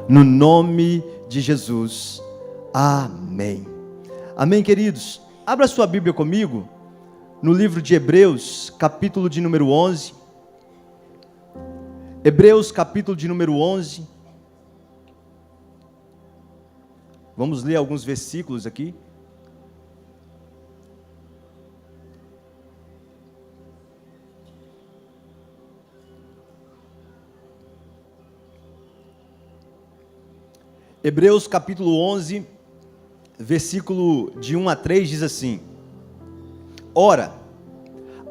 no nome de Jesus. Amém. Amém, queridos. Abra sua Bíblia comigo no livro de Hebreus, capítulo de número 11. Hebreus, capítulo de número 11. Vamos ler alguns versículos aqui. Hebreus capítulo 11, versículo de 1 a 3 diz assim: Ora,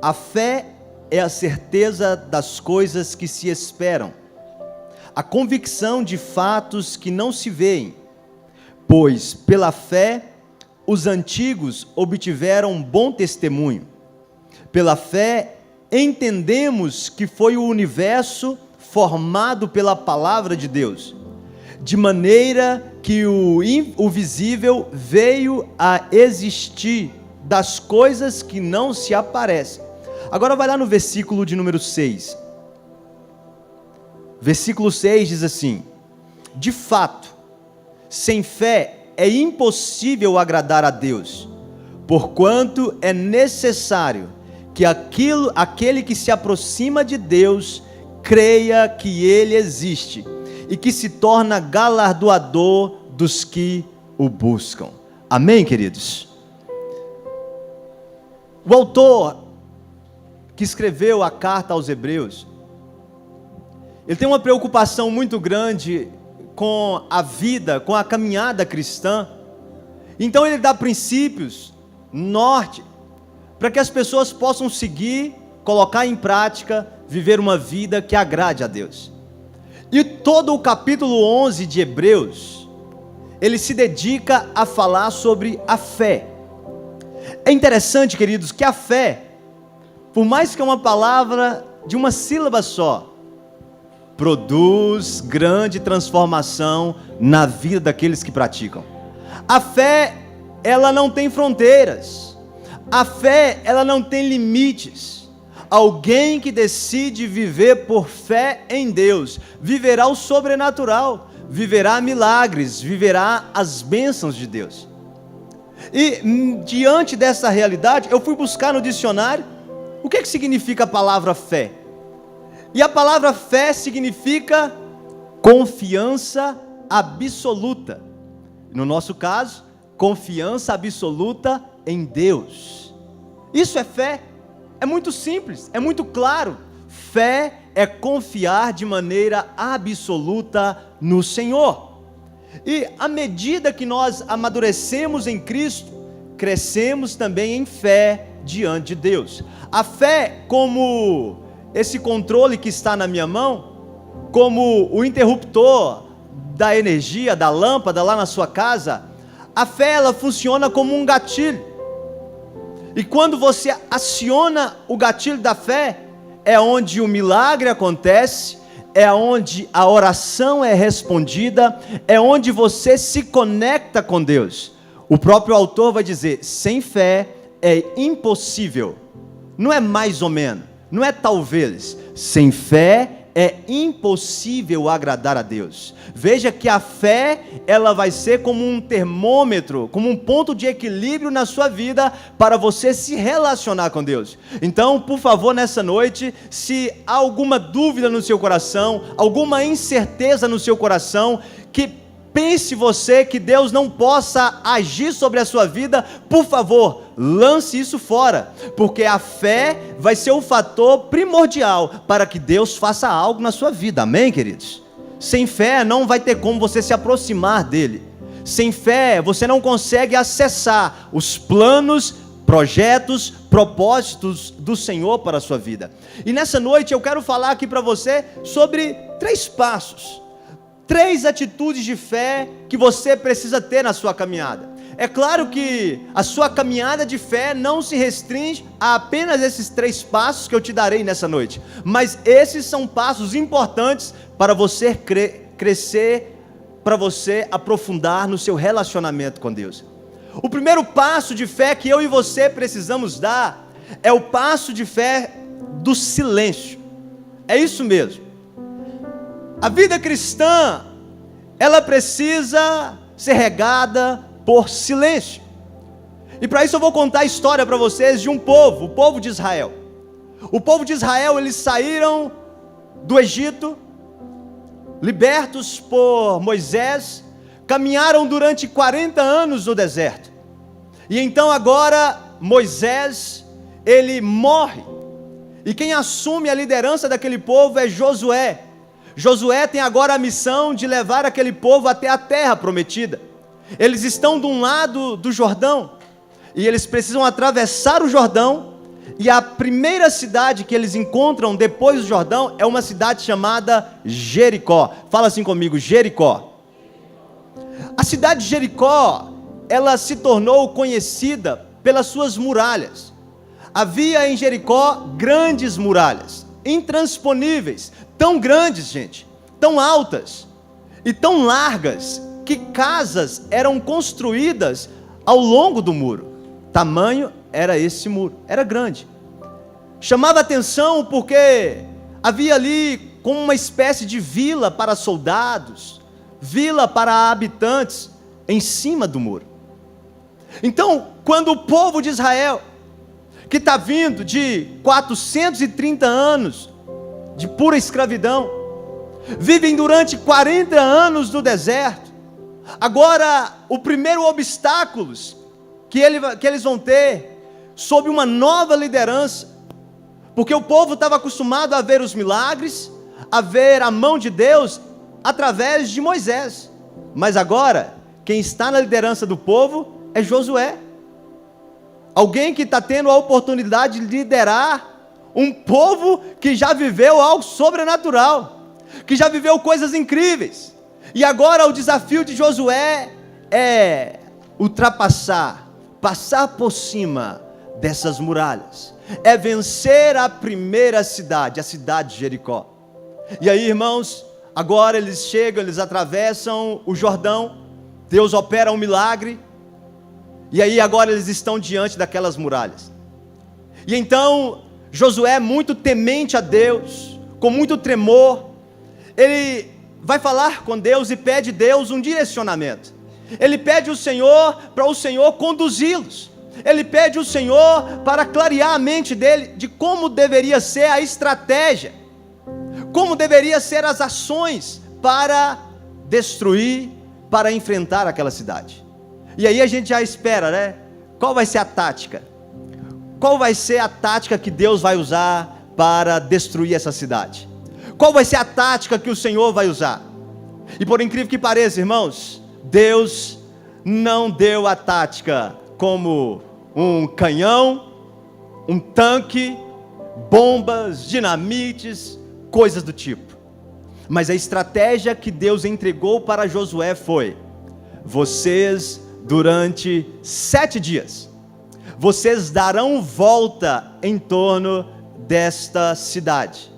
a fé é a certeza das coisas que se esperam, a convicção de fatos que não se veem, pois pela fé os antigos obtiveram bom testemunho. Pela fé entendemos que foi o universo formado pela palavra de Deus, de maneira que o visível veio a existir das coisas que não se aparecem. Agora vai lá no versículo de número 6. Versículo 6 diz assim: De fato, sem fé é impossível agradar a Deus, porquanto é necessário que aquele que se aproxima de Deus creia que Ele existe e que se torna galardoador dos que o buscam. Amém, queridos? O autor que escreveu a carta aos Hebreus, ele tem uma preocupação muito grande com a vida, com a caminhada cristã. Então ele dá princípios, norte, para que as pessoas possam seguir, colocar em prática, viver uma vida que agrade a Deus. E todo o capítulo 11 de Hebreus, ele se dedica a falar sobre a fé. É interessante, queridos, que a fé, por mais que é uma palavra de uma sílaba só, produz grande transformação na vida daqueles que praticam. A fé, ela não tem fronteiras. A fé, ela não tem limites. Alguém que decide viver por fé em Deus, viverá o sobrenatural, viverá milagres, viverá as bênçãos de Deus. E diante dessa realidade, eu fui buscar no dicionário o que significa a palavra fé. E a palavra fé significa confiança absoluta. No nosso caso, confiança absoluta em Deus. Isso é fé. É muito simples, é muito claro. Fé é confiar de maneira absoluta no Senhor. E à medida que nós amadurecemos em Cristo, crescemos também em fé diante de Deus. A fé, como esse controle que está na minha mão, como o interruptor da energia, da lâmpada lá na sua casa, a fé, ela funciona como um gatilho. E quando você aciona o gatilho da fé, é onde o milagre acontece, é onde a oração é respondida, é onde você se conecta com Deus. O próprio autor vai dizer: sem fé é impossível. Não é mais ou menos, não é talvez. Sem fé é impossível agradar a Deus. Veja que a fé, ela vai ser como um termômetro, como um ponto de equilíbrio na sua vida, para você se relacionar com Deus. Então, por favor, nessa noite, se há alguma dúvida no seu coração, alguma incerteza no seu coração, que pense você que Deus não possa agir sobre a sua vida, por favor, lance isso fora, porque a fé vai ser o fator primordial para que Deus faça algo na sua vida. Amém, queridos? Sem fé não vai ter como você se aproximar dele. Sem fé você não consegue acessar os planos, projetos, propósitos do Senhor para a sua vida. E nessa noite eu quero falar aqui para você sobre 3 passos, 3 atitudes de fé que você precisa ter na sua caminhada. É claro que a sua caminhada de fé não se restringe a apenas esses 3 passos que eu te darei nessa noite, mas esses são passos importantes para você crescer, para você aprofundar no seu relacionamento com Deus. O primeiro passo de fé que eu e você precisamos dar é o passo de fé do silêncio. É isso mesmo. A vida cristã, ela precisa ser regada por silêncio. E para isso eu vou contar a história para vocês de um povo, o povo de Israel. O povo de Israel, eles saíram do Egito, libertos por Moisés, caminharam durante 40 anos no deserto. E então agora Moisés, ele morre. E quem assume a liderança daquele povo é Josué. Josué tem agora a missão de levar aquele povo até a terra prometida. Eles estão de um lado do Jordão, e eles precisam atravessar o Jordão, e a primeira cidade que eles encontram depois do Jordão é uma cidade chamada Jericó. Fala assim comigo, Jericó. A cidade de Jericó, ela se tornou conhecida pelas suas muralhas. Havia em Jericó grandes muralhas, intransponíveis, tão grandes, gente, tão altas e tão largas, que casas eram construídas ao longo do muro. Tamanho era esse muro, era grande. Chamava atenção porque havia ali como uma espécie de vila para soldados, vila para habitantes em cima do muro. Então, quando o povo de Israel, que está vindo de 430 anos de pura escravidão, vivem durante 40 anos no deserto, agora o primeiro obstáculo que eles vão ter, sob uma nova liderança, porque o povo estava acostumado a ver os milagres, a ver a mão de Deus através de Moisés, mas agora quem está na liderança do povo é Josué, alguém que está tendo a oportunidade de liderar um povo que já viveu algo sobrenatural, que já viveu coisas incríveis, e agora o desafio de Josué é ultrapassar, passar por cima dessas muralhas, é vencer a primeira cidade, a cidade de Jericó. E aí, irmãos, agora eles chegam, eles atravessam o Jordão, Deus opera um milagre, e aí agora eles estão diante daquelas muralhas. E então Josué, muito temente a Deus, com muito tremor, ele vai falar com Deus e pede a Deus um direcionamento. Ele pede ao Senhor para o Senhor conduzi-los. Ele pede ao Senhor para clarear a mente dele de como deveria ser a estratégia, como deveria ser as ações para destruir, para enfrentar aquela cidade. E aí a gente já espera, né? Qual vai ser a tática? Qual vai ser a tática que Deus vai usar para destruir essa cidade? Qual vai ser a tática que o Senhor vai usar? E por incrível que pareça, irmãos, Deus não deu a tática como um canhão, um tanque, bombas, dinamites, coisas do tipo. Mas a estratégia que Deus entregou para Josué foi: vocês, durante 7 dias, vocês darão volta em torno desta cidade.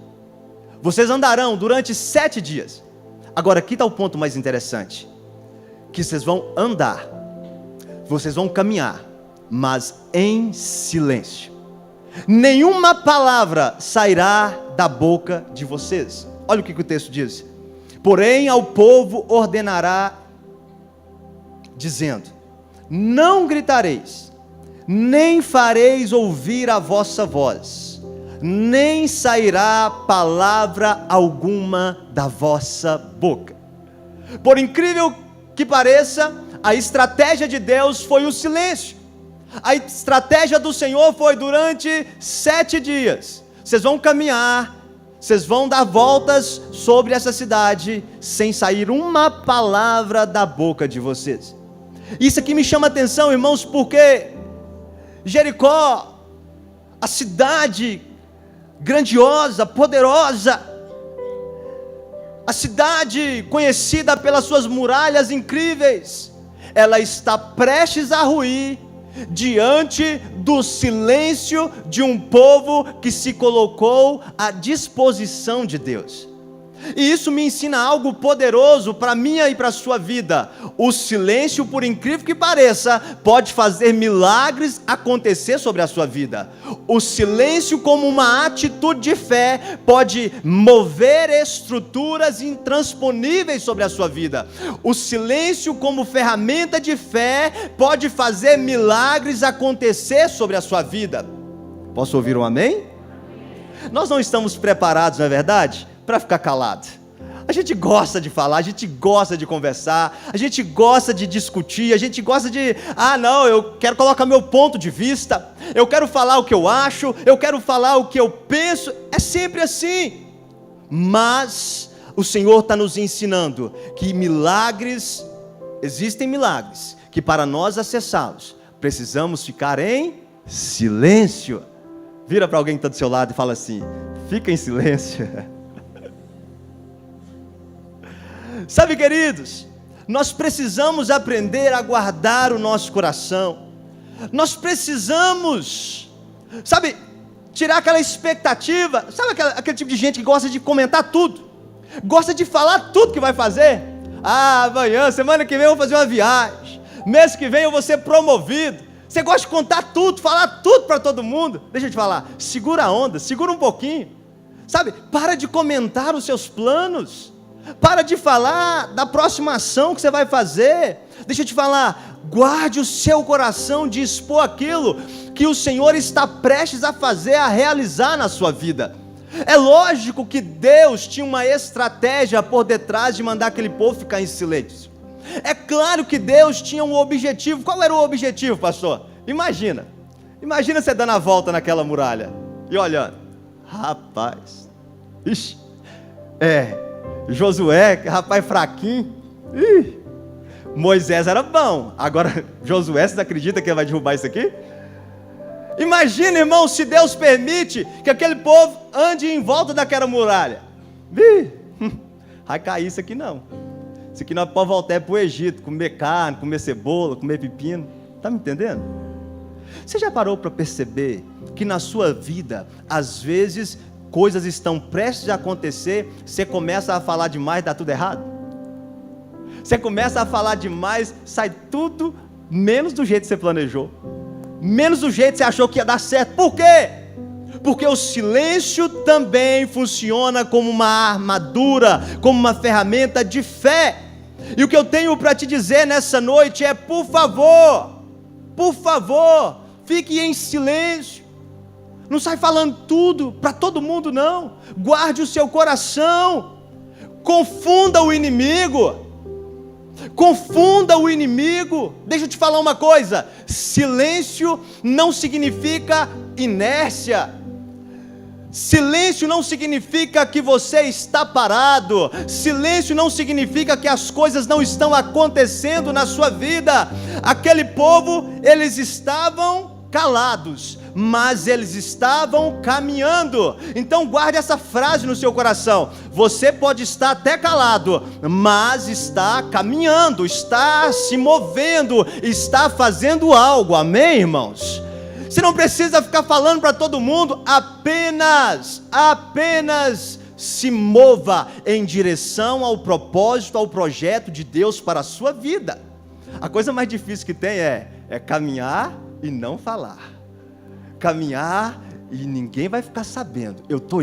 Vocês andarão durante 7 dias. Agora, aqui está o ponto mais interessante: que vocês vão andar, vocês vão caminhar, mas em silêncio. Nenhuma palavra sairá da boca de vocês. Olha o que o texto diz: porém ao povo ordenará, dizendo: não gritareis, nem fareis ouvir a vossa voz, nem sairá palavra alguma da vossa boca. Por incrível que pareça, a estratégia de Deus foi o silêncio. A estratégia do Senhor foi: durante 7 dias, vocês vão caminhar, vocês vão dar voltas sobre essa cidade, sem sair uma palavra da boca de vocês. Isso aqui me chama a atenção, irmãos, porque Jericó, a cidade grandiosa, poderosa, a cidade conhecida pelas suas muralhas incríveis, ela está prestes a ruir diante do silêncio de um povo que se colocou à disposição de Deus. E isso me ensina algo poderoso para a minha e para a sua vida. O silêncio, por incrível que pareça, pode fazer milagres acontecer sobre a sua vida. O silêncio, como uma atitude de fé, pode mover estruturas intransponíveis sobre a sua vida. O silêncio, como ferramenta de fé, pode fazer milagres acontecer sobre a sua vida. Posso ouvir um amém? Nós não estamos preparados, não é verdade, para ficar calado. A gente gosta de falar, a gente gosta de conversar, a gente gosta de discutir, a gente gosta de, não, eu quero colocar meu ponto de vista, eu quero falar o que eu acho, eu quero falar o que eu penso, é sempre assim. Mas o Senhor está nos ensinando que existem milagres, que para nós acessá-los, precisamos ficar em silêncio. Vira para alguém que está do seu lado e fala assim: fica em silêncio. Sabe, queridos, nós precisamos aprender a guardar o nosso coração. Nós precisamos, tirar aquela expectativa. Sabe aquele tipo de gente que gosta de comentar tudo, gosta de falar tudo que vai fazer? Amanhã, semana que vem eu vou fazer uma viagem, mês que vem eu vou ser promovido. Você gosta de contar tudo, falar tudo para todo mundo. Deixa eu te falar, segura a onda, segura um pouquinho. Para de comentar os seus planos. Para de falar da próxima ação que você vai fazer. Deixa eu te falar, guarde o seu coração de expor aquilo que o Senhor está prestes a fazer, a realizar na sua vida. É lógico que Deus tinha uma estratégia por detrás de mandar aquele povo ficar em silêncio. É claro que Deus tinha um objetivo. Qual era o objetivo, pastor? Imagina você dando a volta naquela muralha e olhando, rapaz, Josué, rapaz fraquinho, Moisés era bom, agora Josué, você acredita que ele vai derrubar isso aqui? Imagina, irmão, se Deus permite que aquele povo ande em volta daquela muralha, vai cair isso aqui não. Isso aqui nós podemos voltar para o Egito, comer carne, comer cebola, comer pepino. Está me entendendo? Você já parou para perceber que na sua vida, às vezes, coisas estão prestes a acontecer, você começa a falar demais, dá tudo errado? Você começa a falar demais, sai tudo menos do jeito que você planejou, menos do jeito que você achou que ia dar certo. Por quê? Porque o silêncio também funciona como uma armadura, como uma ferramenta de fé. E o que eu tenho para te dizer nessa noite é: por favor, fique em silêncio. Não sai falando tudo para todo mundo, não. Guarde o seu coração. Confunda o inimigo. Deixa eu te falar uma coisa: silêncio não significa inércia. Silêncio não significa que você está parado. Silêncio não significa que as coisas não estão acontecendo na sua vida. Aquele povo, eles estavam calados, mas eles estavam caminhando. Então guarde essa frase no seu coração: você pode estar até calado, mas está caminhando, está se movendo, está fazendo algo. Amém, irmãos? Você não precisa ficar falando para todo mundo, apenas se mova em direção ao propósito, ao projeto de Deus para a sua vida. A coisa mais difícil que tem é caminhar e não falar. Caminhar e ninguém vai ficar sabendo. Eu estou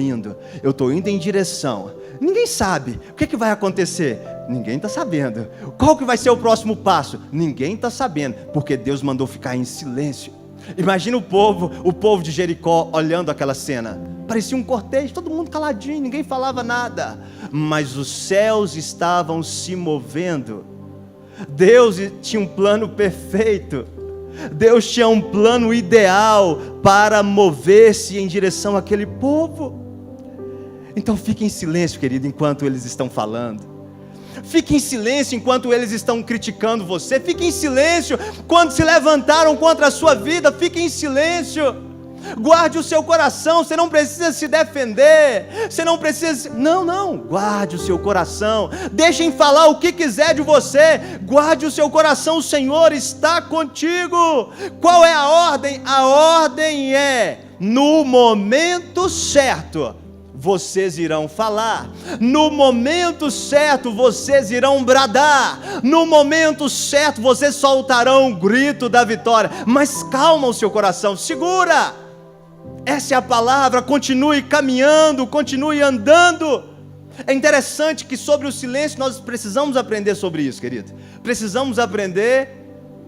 indo em direção. Ninguém sabe. O que vai acontecer? Ninguém está sabendo. Qual que vai ser o próximo passo? Ninguém está sabendo, porque Deus mandou ficar em silêncio. Imagina o povo de Jericó olhando aquela cena. Parecia um cortejo, todo mundo caladinho, ninguém falava nada. Mas os céus estavam se movendo. Deus tinha um plano perfeito. Deus tinha um plano ideal para mover-se em direção àquele povo. Então fique em silêncio, querido, enquanto eles estão falando. Fique em silêncio enquanto eles estão criticando você. Fique em silêncio quando se levantaram contra a sua vida. Fique em silêncio. Guarde o seu coração. Você não precisa se defender. Você não precisa... Não. Guarde o seu coração. Deixem falar o que quiser de você. Guarde o seu coração. O Senhor está contigo. Qual é a ordem? A ordem é: no momento certo, vocês irão falar. No momento certo, vocês irão bradar. No momento certo, vocês soltarão o grito da vitória. Mas calma o seu coração, segura. Essa é a palavra, continue caminhando, continue andando. É interessante que sobre o silêncio nós precisamos aprender sobre isso, querido. Precisamos aprender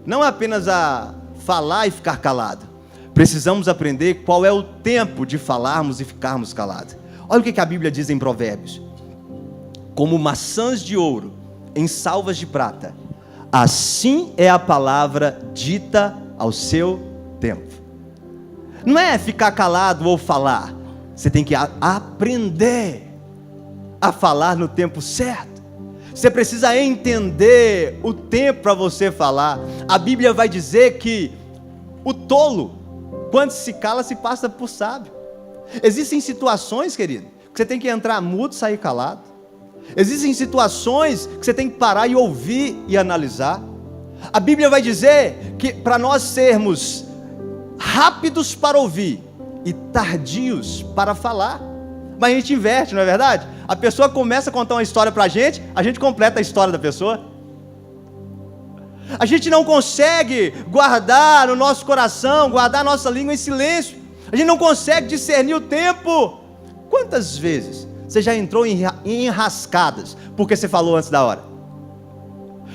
não apenas a falar e ficar calado. Precisamos aprender qual é o tempo de falarmos e ficarmos calados. Olha o que a Bíblia diz em Provérbios: como maçãs de ouro em salvas de prata, assim é a palavra dita ao seu tempo. Não é ficar calado ou falar, você tem que aprender a falar no tempo certo. Você precisa entender o tempo para você falar. A Bíblia vai dizer que o tolo, quando se cala, se passa por sábio. Existem situações, querido, que você tem que entrar mudo e sair calado. Existem situações que você tem que parar e ouvir e analisar. A Bíblia vai dizer que para nós sermos rápidos para ouvir e tardios para falar. Mas a gente inverte, não é verdade? A pessoa começa a contar uma história para a gente completa a história da pessoa. A gente não consegue guardar no nosso coração, guardar a nossa língua em silêncio. A gente não consegue discernir o tempo. Quantas vezes você já entrou em enrascadas porque você falou antes da hora?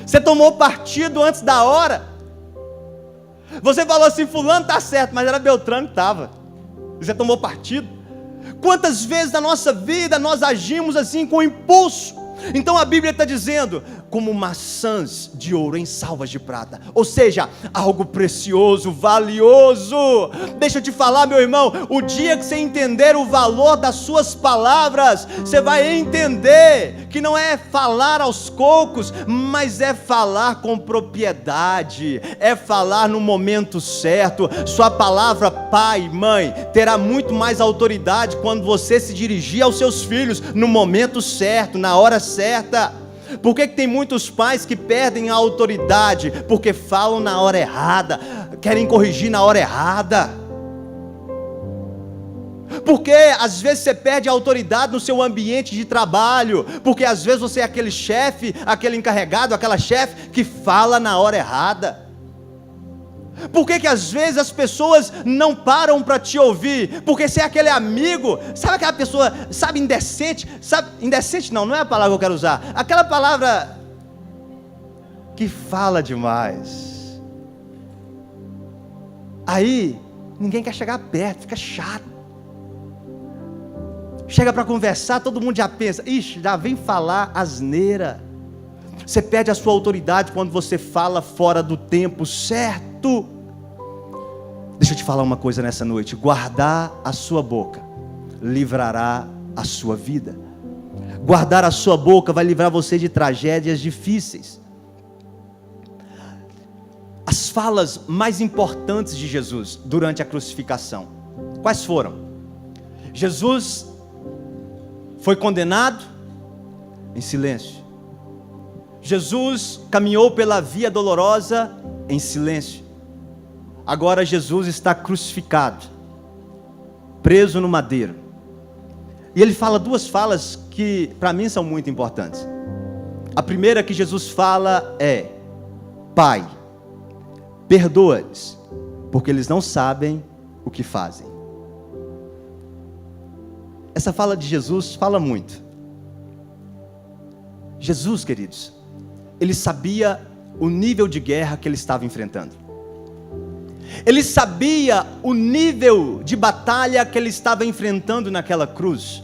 Você tomou partido antes da hora. Você falou assim, fulano está certo, mas era Beltrano que estava. Você tomou partido. Quantas vezes na nossa vida nós agimos assim com impulso? Então a Bíblia está dizendo, como maçãs de ouro em salvas de prata, ou seja, algo precioso, valioso. Deixa eu te falar, meu irmão, o dia que você entender o valor das suas palavras, você vai entender que não é falar aos cocos, mas é falar com propriedade, é falar no momento certo. Sua palavra, pai, mãe, terá muito mais autoridade quando você se dirigir aos seus filhos no momento certo, na hora certa. Por que tem muitos pais que perdem a autoridade? Porque falam na hora errada, querem corrigir na hora errada. Porque às vezes você perde a autoridade no seu ambiente de trabalho, porque às vezes você é aquele chefe, aquele encarregado, aquela chefe que fala na hora errada. Por que às vezes as pessoas não param para te ouvir? Porque você é aquele amigo, sabe aquela pessoa, sabe, indecente, indecente não é a palavra que eu quero usar, aquela palavra que fala demais. Aí, ninguém quer chegar perto, fica chato. Chega para conversar, todo mundo já pensa, ixi, já vem falar asneira. Você perde a sua autoridade quando você fala fora do tempo certo. Deixa eu te falar uma coisa nessa noite: guardar a sua boca livrará a sua vida. Guardar a sua boca vai livrar você de tragédias difíceis. As falas mais importantes de Jesus durante a crucificação, quais foram? Jesus foi condenado em silêncio. Jesus caminhou pela via dolorosa em silêncio. Agora Jesus está crucificado, preso no madeiro. E ele fala duas falas que para mim são muito importantes. A primeira que Jesus fala é: Pai, perdoa-lhes, porque eles não sabem o que fazem. Essa fala de Jesus fala muito. Jesus, queridos, ele sabia o nível de guerra que ele estava enfrentando. Ele sabia o nível de batalha que ele estava enfrentando naquela cruz.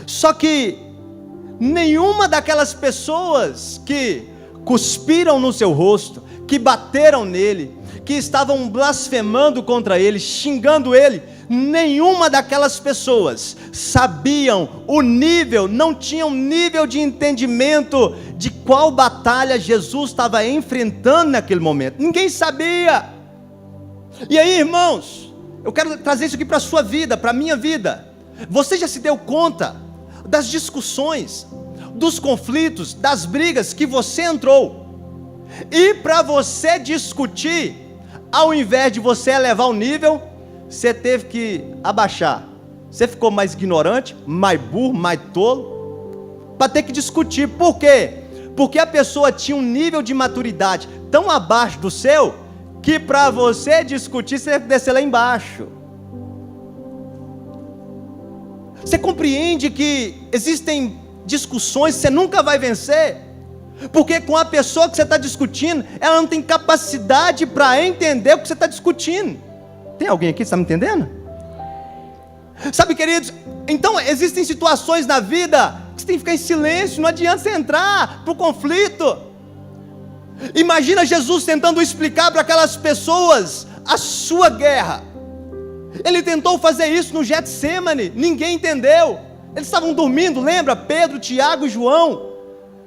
Só que nenhuma daquelas pessoas que cuspiram no seu rosto, que bateram nele, que estavam blasfemando contra ele, xingando ele, nenhuma daquelas pessoas sabiam o nível, não tinham nível de entendimento de qual batalha Jesus estava enfrentando naquele momento. Ninguém sabia. E aí, irmãos, eu quero trazer isso aqui para a sua vida, para a minha vida. Você já se deu conta das discussões, dos conflitos, das brigas que você entrou? E para você discutir, ao invés de você elevar o nível, você teve que abaixar. Você ficou mais ignorante, mais burro, mais tolo, para ter que discutir. Por quê? Porque a pessoa tinha um nível de maturidade tão abaixo do seu, que para você discutir, você deve descer lá embaixo. Você compreende que existem discussões que você nunca vai vencer? Porque com a pessoa que você está discutindo, ela não tem capacidade para entender o que você está discutindo. Tem alguém aqui que está me entendendo? Sabe, queridos, então existem situações na vida que você tem que ficar em silêncio, não adianta você entrar para o conflito. Imagina Jesus tentando explicar para aquelas pessoas a sua guerra. Ele tentou fazer isso no Getsemane, ninguém entendeu. Eles estavam dormindo, lembra? Pedro, Tiago e João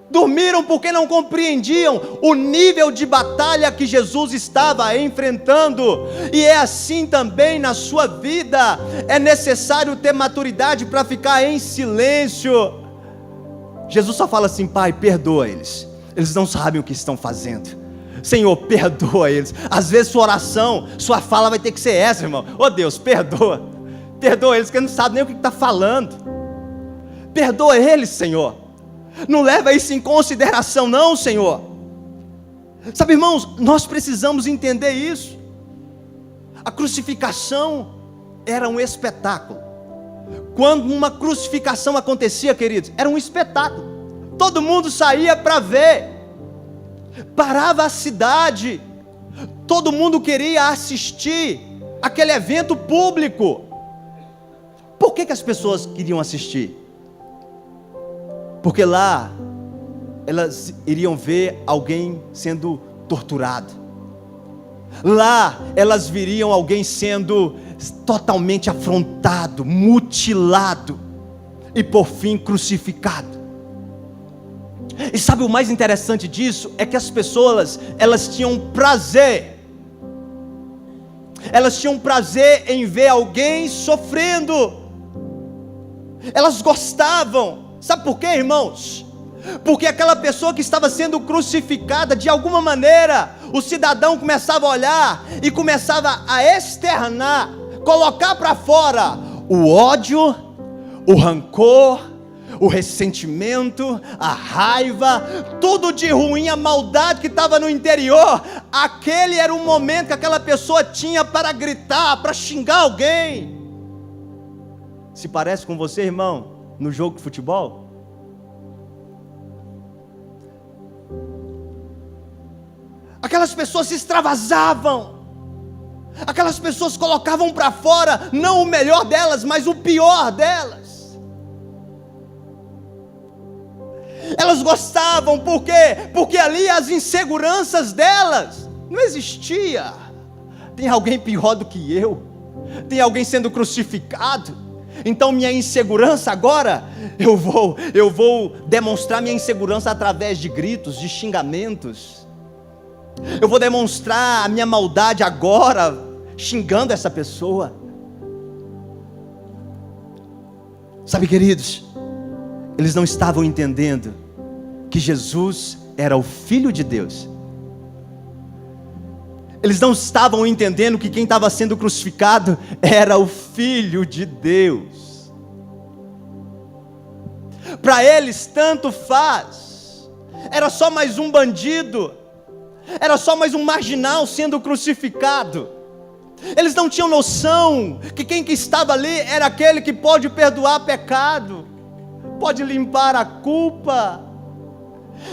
dormiram porque não compreendiam o nível de batalha que Jesus estava enfrentando. E é assim também na sua vida. É necessário ter maturidade para ficar em silêncio. Jesus só fala assim: Pai, perdoa eles, eles não sabem o que estão fazendo. Senhor, perdoa eles. Às vezes sua oração, sua fala vai ter que ser essa, irmão. Oh Deus, perdoa eles, que não sabem nem o que está falando. Perdoa eles, Senhor. Não leva isso em consideração não, Senhor. Sabe, irmãos, nós precisamos entender isso. A crucificação era um espetáculo. Quando uma crucificação acontecia, queridos, era um espetáculo. Todo mundo saía para ver. Parava a cidade. Todo mundo queria assistir aquele evento público. Por que as pessoas queriam assistir? Porque lá elas iriam ver alguém sendo torturado. Lá elas viriam alguém sendo totalmente afrontado, mutilado e por fim crucificado. E sabe o mais interessante disso? É que as pessoas, elas tinham prazer. Elas tinham prazer em ver alguém sofrendo. Elas gostavam. Sabe por quê, irmãos? Porque aquela pessoa que estava sendo crucificada, de alguma maneira, o cidadão começava a olhar e começava a externar, colocar para fora o ódio, o rancor, o ressentimento, a raiva, tudo de ruim, a maldade que estava no interior. Aquele era o momento que aquela pessoa tinha para gritar, para xingar alguém. Se parece com você, irmão, no jogo de futebol? Aquelas pessoas se extravasavam. Aquelas pessoas colocavam para fora não o melhor delas, mas o pior delas. Elas gostavam, por quê? Porque ali as inseguranças delas não existia. Tem alguém pior do que eu, tem alguém sendo crucificado. Então minha insegurança agora, eu vou demonstrar minha insegurança através de gritos, de xingamentos. Eu vou demonstrar a minha maldade agora, xingando essa pessoa. Sabe, queridos, eles não estavam entendendo que Jesus era o Filho de Deus. Eles não estavam entendendo que quem estava sendo crucificado era o Filho de Deus. Para eles tanto faz. Era só mais um bandido. Era só mais um marginal sendo crucificado. Eles não tinham noção que quem que estava ali era aquele que pode perdoar pecado, pode limpar a culpa.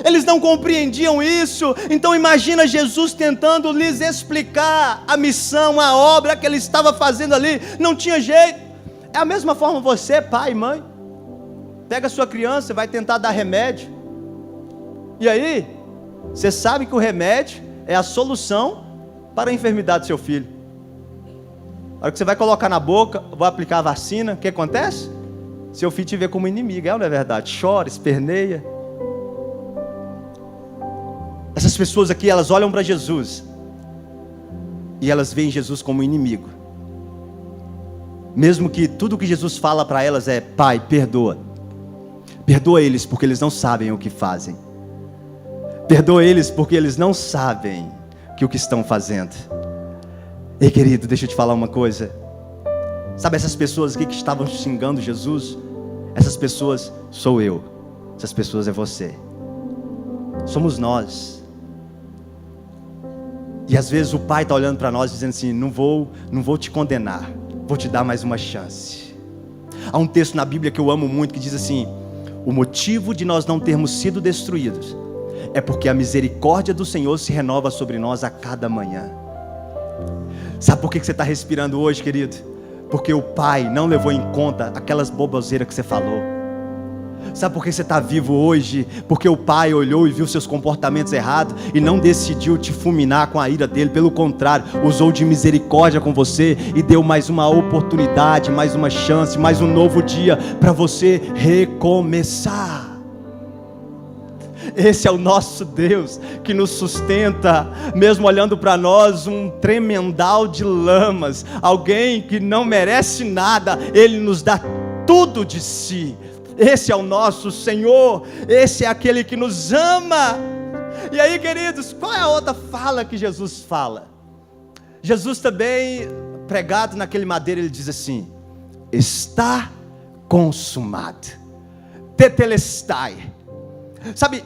Eles não compreendiam isso. Então imagina Jesus tentando lhes explicar a missão, a obra que ele estava fazendo ali. Não tinha jeito. É a mesma forma você, pai e mãe, pega a sua criança, vai tentar dar remédio, e aí você sabe que o remédio é a solução para a enfermidade do seu filho. A hora que você vai colocar na boca, vai aplicar a vacina, o que acontece? Seu filho te vê como inimigo, não é verdade? Chora, esperneia. Essas pessoas aqui, elas olham para Jesus e elas veem Jesus como inimigo. Mesmo que tudo que Jesus fala para elas é: Pai, perdoa. Perdoa eles porque eles não sabem o que fazem. Perdoa eles porque eles não sabem o que estão fazendo. Ei, querido, deixa eu te falar uma coisa. Sabe essas pessoas aqui que estavam xingando Jesus? Essas pessoas sou eu. Essas pessoas é você. Somos nós. E às vezes o Pai está olhando para nós dizendo assim: não vou te condenar, vou te dar mais uma chance. Há um texto na Bíblia que eu amo muito que diz assim: o motivo de nós não termos sido destruídos é porque a misericórdia do Senhor se renova sobre nós a cada manhã. Sabe por que você está respirando hoje, querido? Porque o Pai não levou em conta aquelas boboseiras que você falou. Sabe por que você está vivo hoje? Porque o Pai olhou e viu seus comportamentos errados e não decidiu te fulminar com a ira dele. Pelo contrário, usou de misericórdia com você e deu mais uma oportunidade, mais uma chance, mais um novo dia para você recomeçar. Esse é o nosso Deus que nos sustenta, mesmo olhando para nós um tremendal de lamas, alguém que não merece nada, Ele nos dá tudo de si. Esse é o nosso Senhor, esse é aquele que nos ama. E aí, queridos, qual é a outra fala que Jesus fala? Jesus também, pregado naquele madeiro, ele diz assim: está consumado. Tetelestai. Sabe,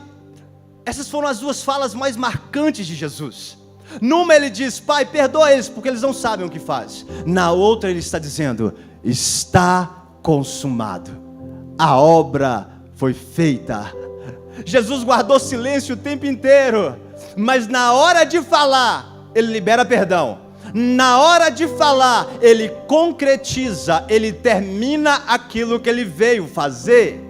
essas foram as duas falas mais marcantes de Jesus. Numa ele diz: Pai, perdoa eles, porque eles não sabem o que fazem. Na outra ele está dizendo: está consumado. A obra foi feita. Jesus guardou silêncio o tempo inteiro, mas na hora de falar, Ele libera perdão. Na hora de falar, Ele concretiza, Ele termina aquilo que Ele veio fazer.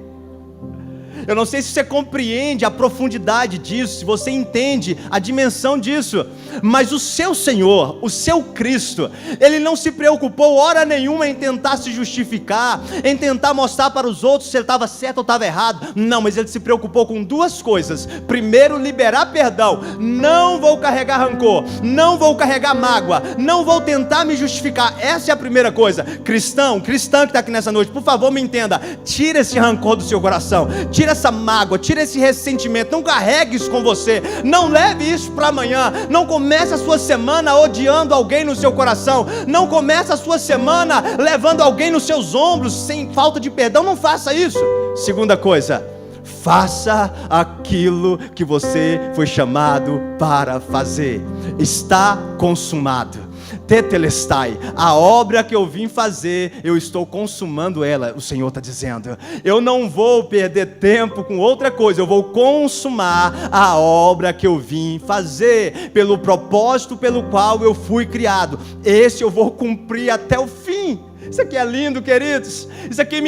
Eu não sei se você compreende a profundidade disso, se você entende a dimensão disso, mas o seu Senhor, o seu Cristo, Ele não se preocupou hora nenhuma em tentar se justificar, em tentar mostrar para os outros se Ele estava certo ou estava errado. Não, mas Ele se preocupou com duas coisas: primeiro, liberar perdão. Não vou carregar rancor, não vou carregar mágoa, não vou tentar me justificar. Essa é a primeira coisa. Cristã que está aqui nessa noite, por favor me entenda, tira esse rancor do seu coração, tira essa mágoa, tira esse ressentimento, não carregue isso com você, não leve isso para amanhã, não comece a sua semana odiando alguém no seu coração, não comece a sua semana levando alguém nos seus ombros, sem falta de perdão, não faça isso. Segunda coisa, faça aquilo que você foi chamado para fazer. Está consumado. Tetelestai, a obra que eu vim fazer, eu estou consumando ela. O Senhor está dizendo: eu não vou perder tempo com outra coisa, eu vou consumar a obra que eu vim fazer, pelo propósito pelo qual eu fui criado. Esse eu vou cumprir até o fim. Isso aqui é lindo, queridos. Isso aqui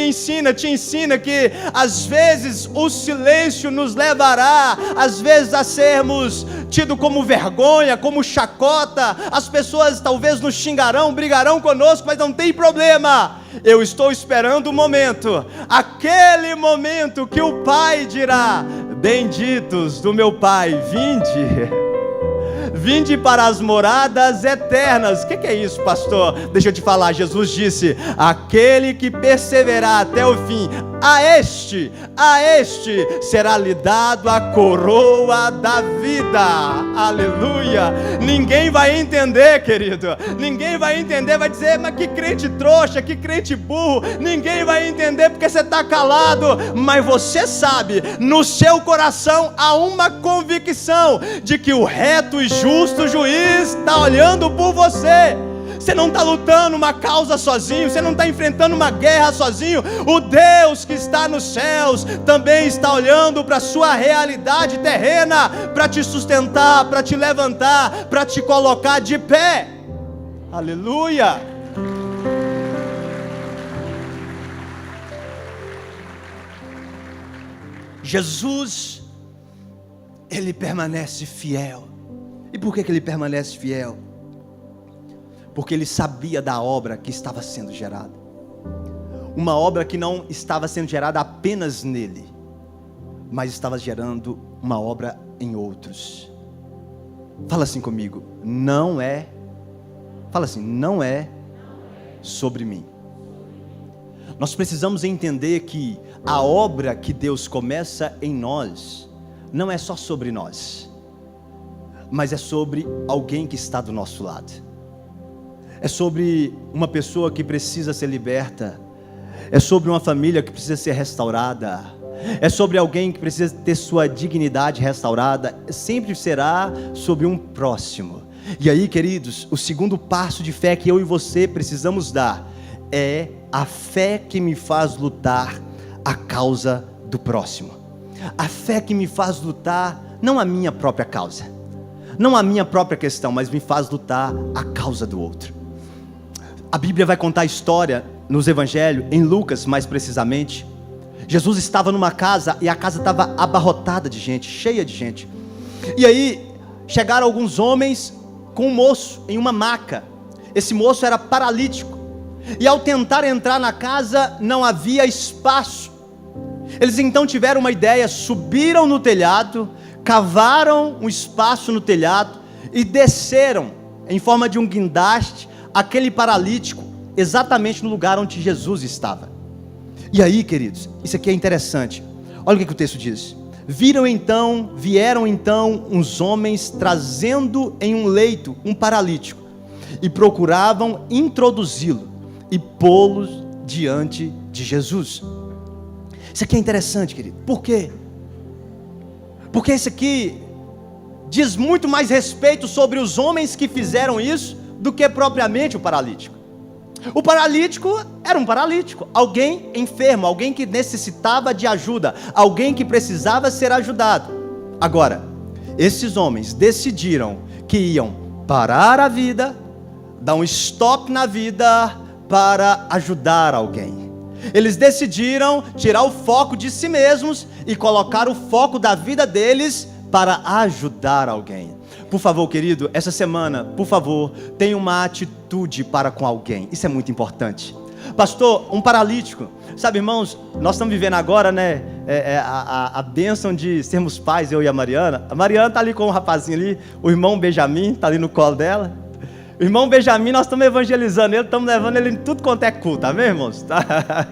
te ensina que às vezes o silêncio nos levará, às vezes, a sermos tidos como vergonha, como chacota. As pessoas talvez nos xingarão, brigarão conosco, mas não tem problema. Eu estou esperando o momento, aquele momento que o Pai dirá: benditos do meu Pai, vinde para as moradas eternas. O que é isso, pastor? Deixa eu te falar. Jesus disse: aquele que perseverar até o fim, a este será lhe dado a coroa da vida. Aleluia. Ninguém vai entender, querido, ninguém vai entender, vai dizer: mas que crente trouxa, que crente burro. Ninguém vai entender porque você está calado, mas você sabe, no seu coração há uma convicção de que o reto e justo juiz está olhando por você. Você não está lutando uma causa sozinho, você não está enfrentando uma guerra sozinho. O Deus que está nos céus também está olhando para a sua realidade terrena, para te sustentar, para te levantar, para te colocar de pé. Aleluia. Jesus, Ele permanece fiel. E por que Ele permanece fiel? Porque Ele sabia da obra que estava sendo gerada. Uma obra que não estava sendo gerada apenas nele, mas estava gerando uma obra em outros. Fala assim comigo: não é sobre mim. Nós precisamos entender que a obra que Deus começa em nós não é só sobre nós, mas é sobre alguém que está do nosso lado. É sobre uma pessoa que precisa ser liberta. É sobre uma família que precisa ser restaurada. É sobre alguém que precisa ter sua dignidade restaurada. Sempre será sobre um próximo. E aí, queridos, o segundo passo de fé que eu e você precisamos dar é a fé que me faz lutar a causa do próximo. A fé que me faz lutar não a minha própria causa, não a minha própria questão, mas me faz lutar a causa do outro. A Bíblia vai contar a história nos evangelhos, em Lucas mais precisamente. Jesus estava numa casa e a casa estava abarrotada de gente, cheia de gente. E aí chegaram alguns homens com um moço em uma maca. Esse moço era paralítico. E ao tentar entrar na casa não havia espaço. Eles então tiveram uma ideia, subiram no telhado, cavaram um espaço no telhado e desceram em forma de um guindaste aquele paralítico exatamente no lugar onde Jesus estava. E aí, queridos, isso aqui é interessante. Olha o que o texto diz. Vieram então uns homens trazendo em um leito um paralítico e procuravam introduzi-lo e pô-lo diante de Jesus. Isso aqui é interessante, querido. Por quê? Porque isso aqui diz muito mais respeito sobre os homens que fizeram isso do que propriamente o paralítico. O paralítico era um paralítico, alguém enfermo, alguém que necessitava de ajuda, alguém que precisava ser ajudado. Agora, esses homens decidiram que iam parar a vida, dar um stop na vida para ajudar alguém. Eles decidiram tirar o foco de si mesmos e colocar o foco da vida deles para ajudar alguém. Por favor, querido, essa semana, por favor, tenha uma atitude para com alguém. Isso é muito importante. Pastor, um paralítico. Sabe, irmãos, nós estamos vivendo agora, né, a bênção de sermos pais, eu e a Mariana. A Mariana está ali com um rapazinho ali, o irmão Benjamin está ali no colo dela. O irmão Benjamin, nós estamos evangelizando ele, estamos levando ele em tudo quanto é culto, tá vendo, irmãos? Tá?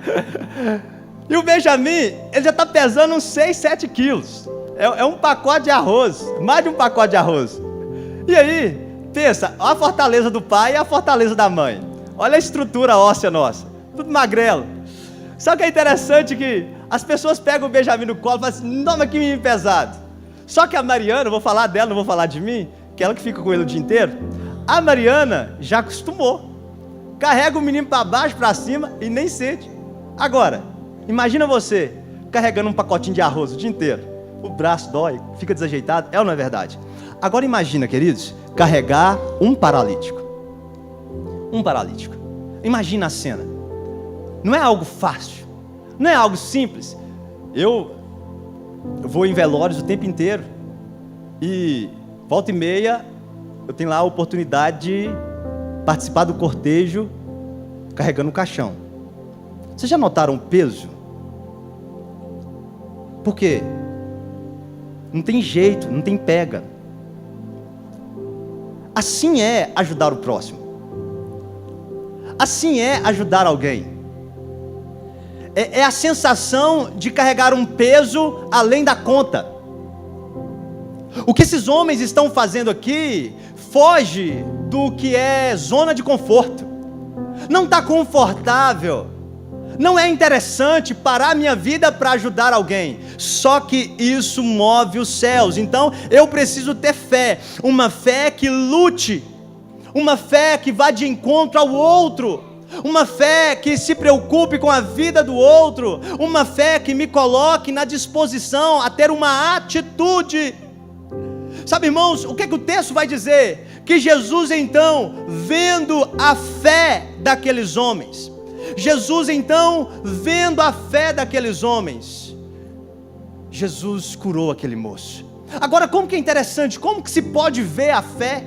E o Benjamin, ele já está pesando uns 6, 7 quilos. É um pacote de arroz, mais de um pacote de arroz. E aí, pensa, a fortaleza do pai e a fortaleza da mãe. Olha a estrutura óssea nossa, tudo magrelo. Só que é interessante que as pessoas pegam o Benjamin no colo e falam assim, não, mas que menino pesado. Só que a Mariana, eu vou falar dela, não vou falar de mim, que é ela que fica com ele o dia inteiro. A Mariana já acostumou. Carrega o menino para baixo, para cima e nem sente. Agora, imagina você carregando um pacotinho de arroz o dia inteiro. O braço dói, fica desajeitado, é ou não é verdade? Agora imagina, queridos, carregar um paralítico. Um paralítico. Imagina a cena. Não é algo fácil, não é algo simples. Eu vou em velórios o tempo inteiro e volta e meia eu tenho lá a oportunidade de participar do cortejo carregando um caixão. Vocês já notaram o peso? Por quê? Não tem jeito, não tem pega. Assim é ajudar o próximo. Assim é ajudar alguém. É a sensação de carregar um peso além da conta. O que esses homens estão fazendo aqui foge do que é zona de conforto. Não está confortável. Não é interessante parar minha vida para ajudar alguém. Só que isso move os céus. Então eu preciso ter fé. Uma fé que lute. Uma fé que vá de encontro ao outro. Uma fé que se preocupe com a vida do outro. Uma fé que me coloque na disposição a ter uma atitude. Sabe, irmãos, o que o texto vai dizer? Que Jesus então, vendo a fé daqueles homens, Jesus então, vendo a fé daqueles homens, Jesus curou aquele moço. Agora, como que é interessante, como que se pode ver a fé?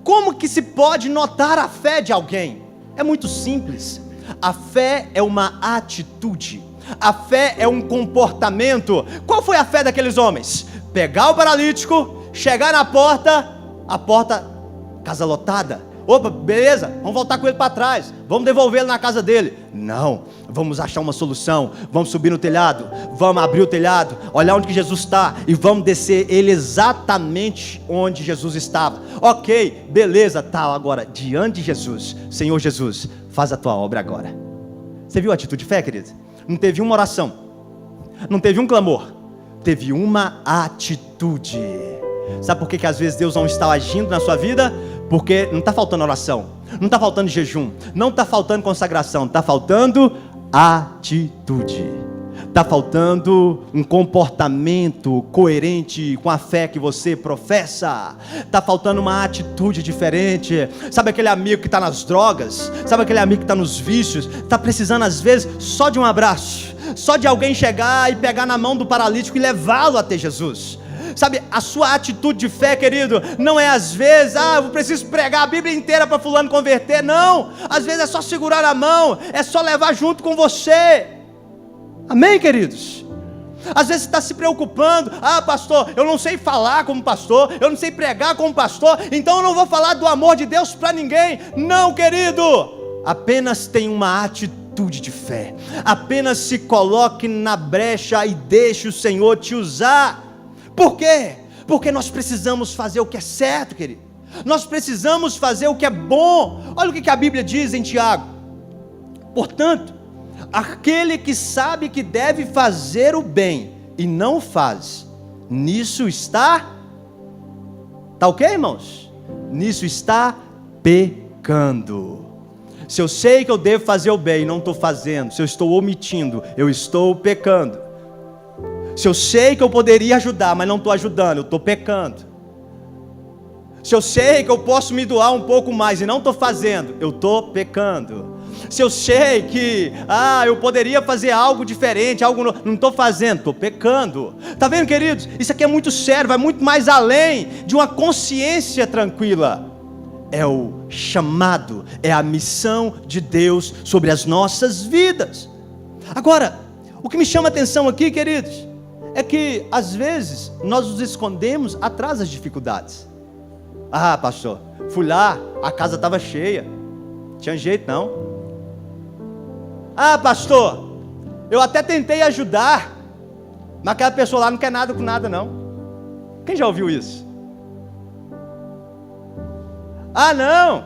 Como que se pode notar a fé de alguém? É muito simples. A fé é uma atitude. A fé é um comportamento. Qual foi a fé daqueles homens? Pegar o paralítico, chegar na porta, a porta, casa lotada. Opa, beleza, vamos voltar com ele para trás, vamos devolver ele na casa dele. Não, vamos achar uma solução, vamos subir no telhado, vamos abrir o telhado, olhar onde que Jesus está e vamos descer ele exatamente onde Jesus estava. Ok, beleza, tá, agora, diante de Jesus, Senhor Jesus, faz a tua obra agora. Você viu a atitude de fé, querido? Não teve uma oração, não teve um clamor, teve uma atitude. Sabe por que às vezes Deus não está agindo na sua vida? Porque não está faltando oração, não está faltando jejum, não está faltando consagração, está faltando atitude, está faltando um comportamento coerente com a fé que você professa, está faltando uma atitude diferente. Sabe aquele amigo que está nas drogas, sabe aquele amigo que está nos vícios, está precisando às vezes só de um abraço, só de alguém chegar e pegar na mão do paralítico e levá-lo até Jesus. Sabe, a sua atitude de fé, querido, não é às vezes, eu preciso pregar a Bíblia inteira para fulano converter. Não, às vezes é só segurar a mão, é só levar junto com você. Amém, queridos? Às vezes você está se preocupando, pastor, eu não sei falar como pastor, eu não sei pregar como pastor, então eu não vou falar do amor de Deus para ninguém. Não, querido, apenas tenha uma atitude de fé, apenas se coloque na brecha e deixe o Senhor te usar. Por quê? Porque nós precisamos fazer o que é certo, querido. Nós precisamos fazer o que é bom. Olha o que a Bíblia diz em Tiago. Portanto, aquele que sabe que deve fazer o bem e não faz, nisso está ok, irmãos? Nisso está pecando. Se eu sei que eu devo fazer o bem e não estou fazendo, se eu estou omitindo, eu estou pecando. Se eu sei que eu poderia ajudar, mas não estou ajudando, eu estou pecando. Se eu sei que eu posso me doar um pouco mais e não estou fazendo, eu estou pecando. Se eu sei que eu poderia fazer algo diferente, algo não estou fazendo, estou pecando. Está vendo, queridos? Isso aqui é muito sério, vai muito mais além de uma consciência tranquila. É o chamado, é a missão de Deus sobre as nossas vidas. Agora, o que me chama a atenção aqui, queridos, é que às vezes nós nos escondemos atrás das dificuldades. Pastor, fui lá, a casa estava cheia, tinha jeito não. Pastor, eu até tentei ajudar, mas aquela pessoa lá não quer nada com nada não. Quem já ouviu isso? Não,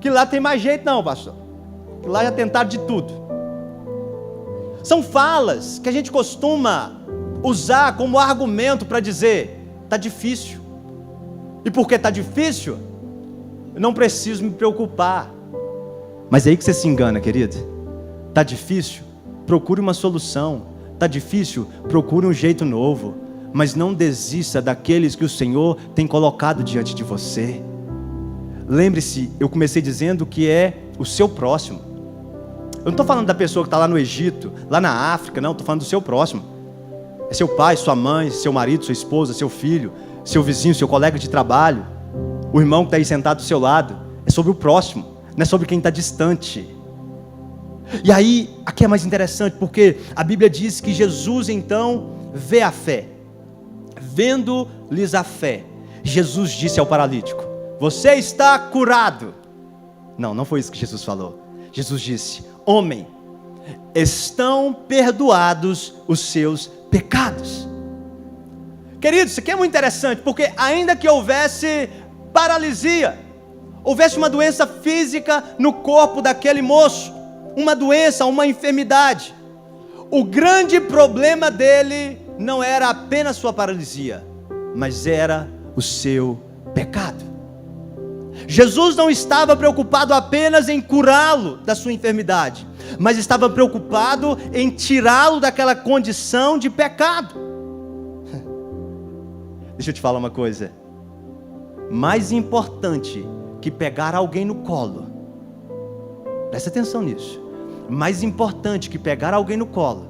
que lá tem mais jeito não, pastor, que lá já tentaram de tudo. São falas que a gente costuma usar como argumento para dizer, está difícil, e porque está difícil, eu não preciso me preocupar. Mas é aí que você se engana, querido. Está difícil? Procure uma solução. Está difícil? Procure um jeito novo. Mas não desista daqueles que o Senhor tem colocado diante de você. Lembre-se, eu comecei dizendo que é o seu próximo. Eu não estou falando da pessoa que está lá no Egito, lá na África, não, estou falando do seu próximo. É seu pai, sua mãe, seu marido, sua esposa, seu filho, seu vizinho, seu colega de trabalho, o irmão que está aí sentado do seu lado. É sobre o próximo, não é sobre quem está distante. E aí, aqui é mais interessante, porque a Bíblia diz que Jesus então vê a fé. Vendo-lhes a fé, Jesus disse ao paralítico, você está curado. Não foi isso que Jesus falou. Jesus disse, homem, estão perdoados os seus pecados. Queridos, isso aqui é muito interessante, porque ainda que houvesse paralisia, houvesse uma doença física no corpo daquele moço, uma doença, uma enfermidade, o grande problema dele não era apenas sua paralisia, mas era o seu pecado. Jesus não estava preocupado apenas em curá-lo da sua enfermidade, mas estava preocupado em tirá-lo daquela condição de pecado. Deixa eu te falar uma coisa, mais importante que pegar alguém no colo, presta atenção nisso, mais importante que pegar alguém no colo,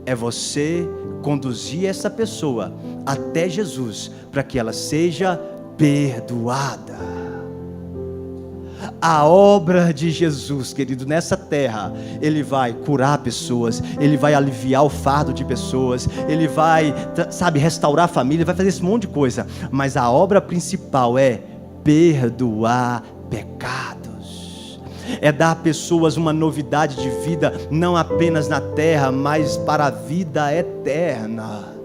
é você conduzir essa pessoa até Jesus, para que ela seja perdoada. A obra de Jesus, querido, nessa terra, Ele vai curar pessoas, Ele vai aliviar o fardo de pessoas, Ele vai, restaurar a família, vai fazer esse monte de coisa, mas a obra principal é perdoar pecados. É dar a pessoas uma novidade de vida, não apenas na terra, mas para a vida eterna.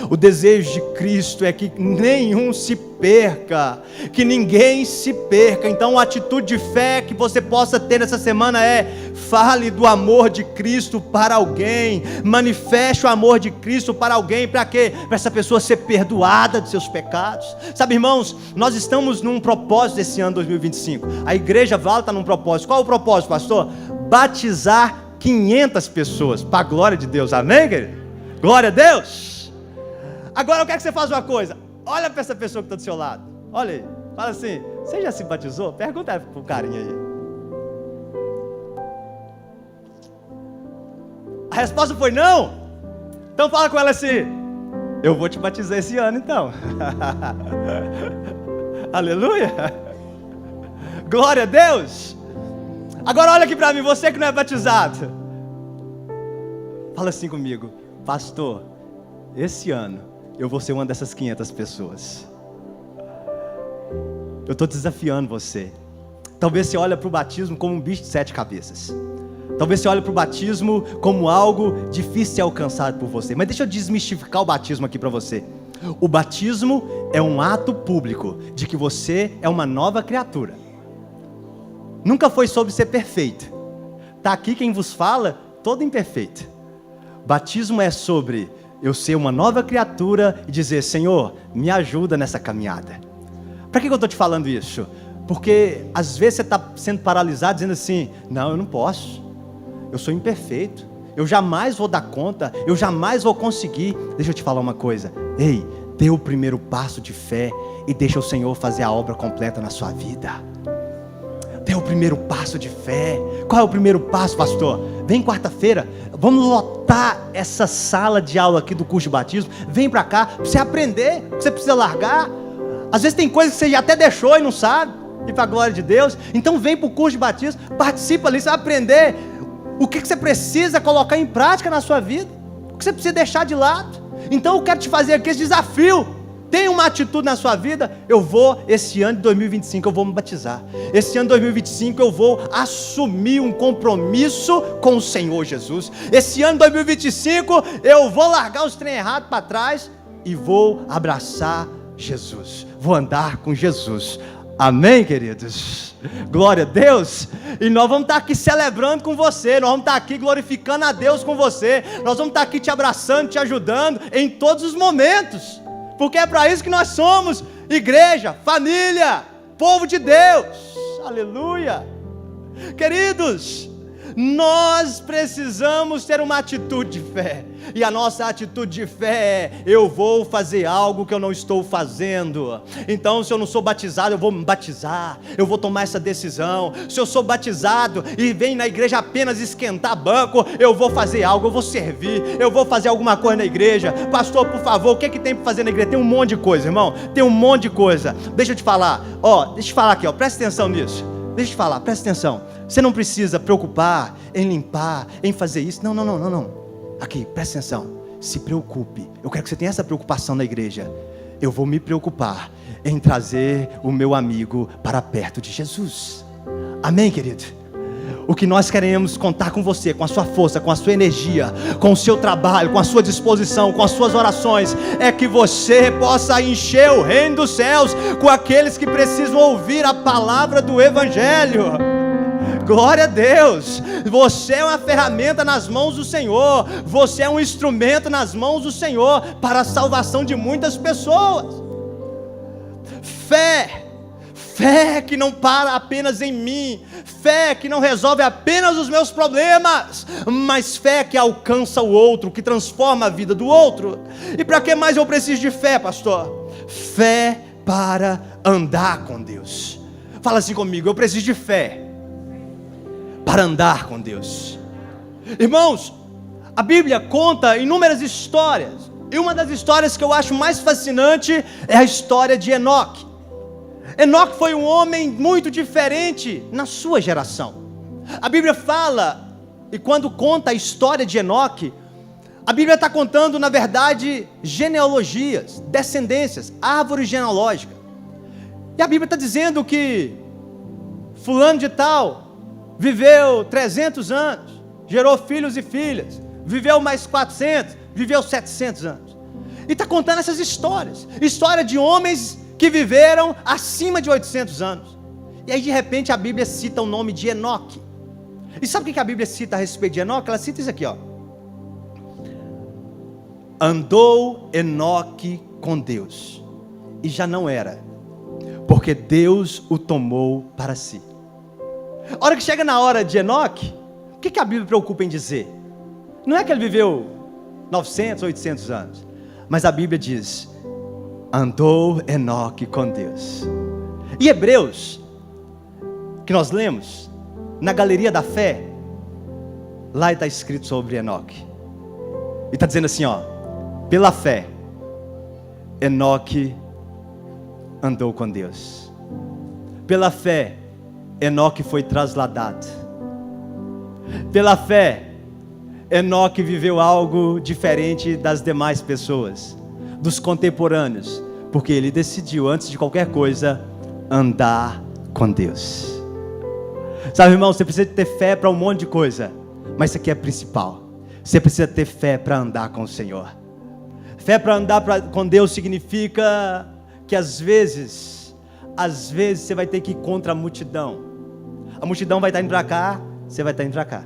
O desejo de Cristo é que nenhum se perca, que ninguém se perca. Então a atitude de fé que você possa ter nessa semana é: fale do amor de Cristo para alguém, manifeste o amor de Cristo para alguém. Para quê? Para essa pessoa ser perdoada de seus pecados. Sabe, irmãos, nós estamos num propósito esse ano 2025. A igreja Vala está num propósito. Qual é o propósito, pastor? Batizar 500 pessoas, para a glória de Deus. Amém, querido? Glória a Deus. Agora eu quero que você faça uma coisa. Olha para essa pessoa que está do seu lado. Olha aí. Fala assim: você já se batizou? Pergunta para o carinha aí. A resposta foi não. Então fala com ela assim: eu vou te batizar esse ano então. Aleluia. Glória a Deus. Agora olha aqui para mim, você que não é batizado. Fala assim comigo: pastor, esse ano eu vou ser uma dessas 500 pessoas. Eu estou desafiando você. Talvez você olhe para o batismo como um bicho de 7 cabeças. Talvez você olhe para o batismo como algo difícil de ser alcançado por você. Mas deixa eu desmistificar o batismo aqui para você. O batismo é um ato público de que você é uma nova criatura. Nunca foi sobre ser perfeito. Está aqui quem vos fala, todo imperfeito. Batismo é sobre eu ser uma nova criatura e dizer: Senhor, me ajuda nessa caminhada. Para que eu estou te falando isso? Porque às vezes você está sendo paralisado dizendo assim: não, eu não posso, eu sou imperfeito, eu jamais vou dar conta, eu jamais vou conseguir. Deixa eu te falar uma coisa: ei, dê o primeiro passo de fé e deixa o Senhor fazer a obra completa na sua vida. Dê o primeiro passo de fé. Qual é o primeiro passo, pastor? Vem quarta-feira, vamos lotar essa sala de aula aqui do curso de batismo. Vem para cá, para você aprender, que você precisa largar. Às vezes tem coisas que você já até deixou e não sabe, e para a glória de Deus. Então vem para o curso de batismo, participa ali, você vai aprender o que você precisa colocar em prática na sua vida, o que você precisa deixar de lado. Então eu quero te fazer aqui esse desafio. Tem uma atitude na sua vida: esse ano de 2025 eu vou me batizar. Esse ano de 2025 eu vou assumir um compromisso com o Senhor Jesus. Esse ano de 2025 eu vou largar os trem errados para trás e vou abraçar Jesus. Vou andar com Jesus. Amém, queridos? Glória a Deus. E nós vamos estar aqui celebrando com você, nós vamos estar aqui glorificando a Deus com você, nós vamos estar aqui te abraçando, te ajudando em todos os momentos. Porque é para isso que nós somos: igreja, família, povo de Deus. Aleluia. Queridos, nós precisamos ter uma atitude de fé. E a nossa atitude de fé é: eu vou fazer algo que eu não estou fazendo. Então, se eu não sou batizado, eu vou me batizar, eu vou tomar essa decisão. Se eu sou batizado e venho na igreja apenas esquentar banco, eu vou fazer algo, eu vou servir, eu vou fazer alguma coisa na igreja. Pastor, por favor, o que é que tem para fazer na igreja? Tem um monte de coisa, irmão, tem um monte de coisa. Deixa eu te falar, deixa eu te falar aqui, presta atenção nisso. Deixa eu te falar, presta atenção. Você não precisa preocupar em limpar, em fazer isso. Não. Aqui, presta atenção. Se preocupe. Eu quero que você tenha essa preocupação na igreja. Eu vou me preocupar em trazer o meu amigo para perto de Jesus. Amém, querido? O que nós queremos contar com você, com a sua força, com a sua energia, com o seu trabalho, com a sua disposição, com as suas orações, é que você possa encher o reino dos céus com aqueles que precisam ouvir a palavra do Evangelho. Glória a Deus. Você é uma ferramenta nas mãos do Senhor. Você é um instrumento nas mãos do Senhor para a salvação de muitas pessoas. Fé que não para apenas em mim, fé que não resolve apenas os meus problemas, mas fé que alcança o outro, que transforma a vida do outro. E para que mais eu preciso de fé, pastor? Fé para andar com Deus. Fala assim comigo: eu preciso de fé para andar com Deus. Irmãos, a Bíblia conta inúmeras histórias, e uma das histórias que eu acho mais fascinante é a história de Enoque. Enoque foi um homem muito diferente na sua geração. A Bíblia fala, e quando conta a história de Enoque, a Bíblia está contando, na verdade, genealogias, descendências, árvore genealógica. E a Bíblia está dizendo que fulano de tal viveu 300 anos, gerou filhos e filhas, viveu mais 400, viveu 700 anos. E está contando essas histórias, história de homens que viveram acima de 800 anos. E aí de repente a Bíblia cita o nome de Enoque. E sabe o que a Bíblia cita a respeito de Enoque? Ela cita isso aqui, ó. Andou Enoque com Deus, e já não era, porque Deus o tomou para si. A hora que chega na hora de Enoque, o que a Bíblia preocupa em dizer? Não é que ele viveu 900, 800 anos, mas a Bíblia diz, andou Enoque com Deus. E Hebreus, que nós lemos, na galeria da fé, lá está escrito sobre Enoque, e está dizendo assim, ó, pela fé, Enoque andou com Deus. Pela fé, Enoque foi trasladado. Pela fé, Enoque viveu algo diferente das demais pessoas, dos contemporâneos, porque ele decidiu, antes de qualquer coisa, andar com Deus. Sabe, irmão, você precisa ter fé para um monte de coisa, mas isso aqui é principal. Você precisa ter fé para andar com o Senhor. Fé para andar com Deus significa que às vezes você vai ter que ir contra a multidão. A multidão vai estar indo para cá, você vai estar indo para cá.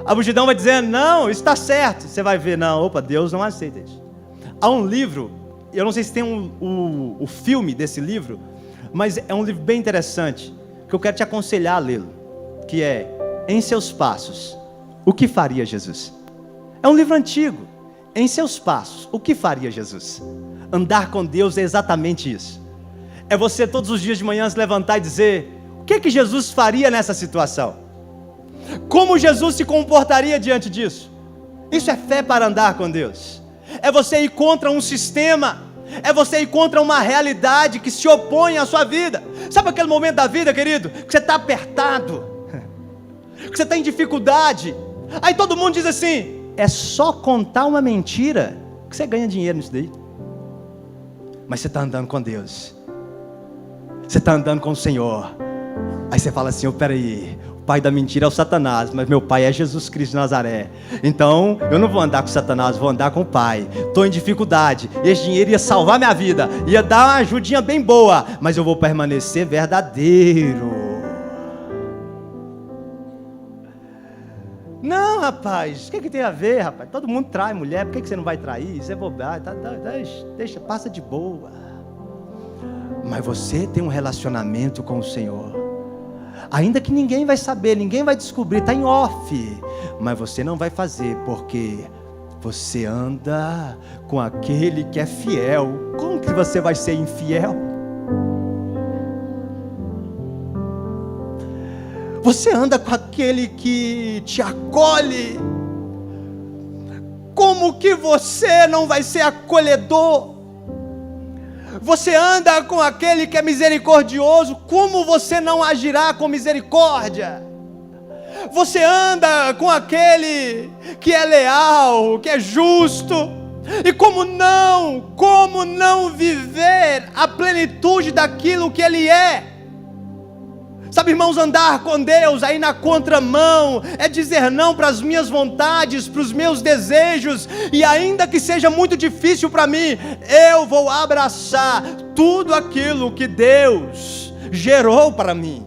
A multidão vai dizendo, não, isso está certo. Você vai ver, não, opa, Deus não aceita isso. Há um livro, eu não sei se tem o filme desse livro, mas é um livro bem interessante, que eu quero te aconselhar a lê-lo, que é Em Seus Passos, o que faria Jesus? É um livro antigo. Em seus passos, o que faria Jesus? Andar com Deus é exatamente isso. É você todos os dias de manhã se levantar e dizer, o que Jesus faria nessa situação? Como Jesus se comportaria diante disso? Isso é fé para andar com Deus. É você ir contra um sistema, é você ir contra uma realidade que se opõe à sua vida. Sabe aquele momento da vida, querido, que você está apertado, que você está em dificuldade, aí todo mundo diz assim, é só contar uma mentira que você ganha dinheiro nisso daí. Mas você está andando com Deus, você está andando com o Senhor. Aí você fala assim, peraí, o pai da mentira é o Satanás, mas meu pai é Jesus Cristo de Nazaré. Então eu não vou andar com o Satanás, vou andar com o pai. Estou em dificuldade, esse dinheiro ia salvar minha vida, ia dar uma ajudinha bem boa, mas eu vou permanecer verdadeiro. Não, rapaz, o que tem a ver, rapaz? Todo mundo trai mulher, por que você não vai trair? Isso é bobagem, deixa, passa de boa. Mas você tem um relacionamento com o Senhor, ainda que ninguém vai saber, ninguém vai descobrir, está em off, mas você não vai fazer, porque você anda com aquele que é fiel. Como que você vai ser infiel? Você anda com aquele que te acolhe. Como que você não vai ser acolhedor? Você anda com aquele que é misericordioso, como você não agirá com misericórdia? Você anda com aquele que é leal, que é justo, e como não viver a plenitude daquilo que Ele é? Sabe, irmãos, andar com Deus aí na contramão é dizer não para as minhas vontades, para os meus desejos, e ainda que seja muito difícil para mim, eu vou abraçar tudo aquilo que Deus gerou para mim.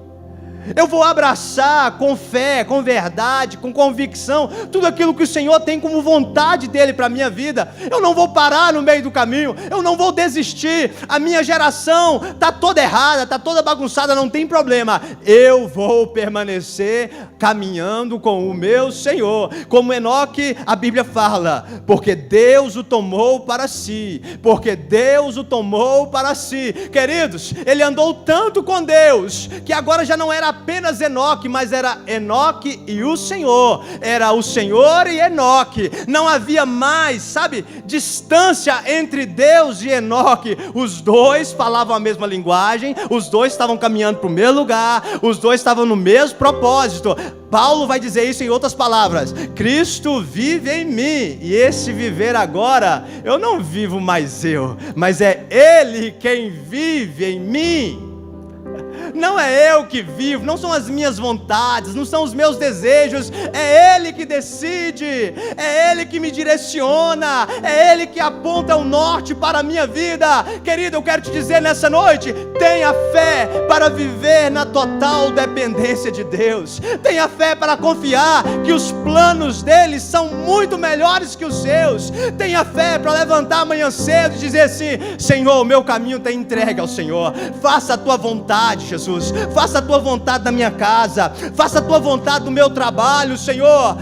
Eu vou abraçar com fé, com verdade, com convicção, tudo aquilo que o Senhor tem como vontade dEle para a minha vida. Eu não vou parar no meio do caminho, eu não vou desistir. A minha geração está toda errada, está toda bagunçada, não tem problema. Eu vou permanecer caminhando com o meu Senhor. Como Enoque, a Bíblia fala, porque Deus o tomou para si, porque Deus o tomou para si. Queridos, ele andou tanto com Deus, que agora já não era apenas Enoque, mas era Enoque e o Senhor, era o Senhor e Enoque, não havia mais, sabe, distância entre Deus e Enoque, os dois falavam a mesma linguagem, os dois estavam caminhando para o mesmo lugar, os dois estavam no mesmo propósito. Paulo vai dizer isso em outras palavras, Cristo vive em mim, e esse viver agora, eu não vivo mais eu, mas é Ele quem vive em mim. Não é eu que vivo, não são as minhas vontades, não são os meus desejos, é Ele que decide, é Ele que me direciona, é Ele que aponta o norte para a minha vida. Querido, eu quero te dizer nessa noite, tenha fé para viver na total dependência de Deus, tenha fé para confiar que os planos dele são muito melhores que os seus, tenha fé para levantar amanhã cedo e dizer assim: Senhor, o meu caminho está entregue ao Senhor, faça a tua vontade, Jesus, faça a tua vontade na minha casa, faça a tua vontade no meu trabalho, Senhor.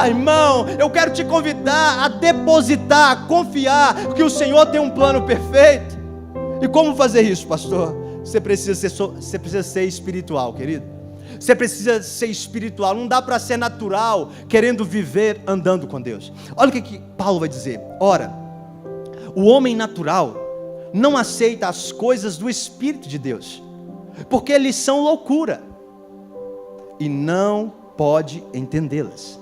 Irmão, eu quero te convidar a depositar, a confiar que o Senhor tem um plano perfeito. E como fazer isso, pastor? Você precisa ser espiritual, querido. Você precisa ser espiritual. Não dá para ser natural querendo viver andando com Deus. Olha o que Paulo vai dizer. Ora, o homem natural não aceita as coisas do Espírito de Deus, porque eles são loucura, e não pode entendê-las,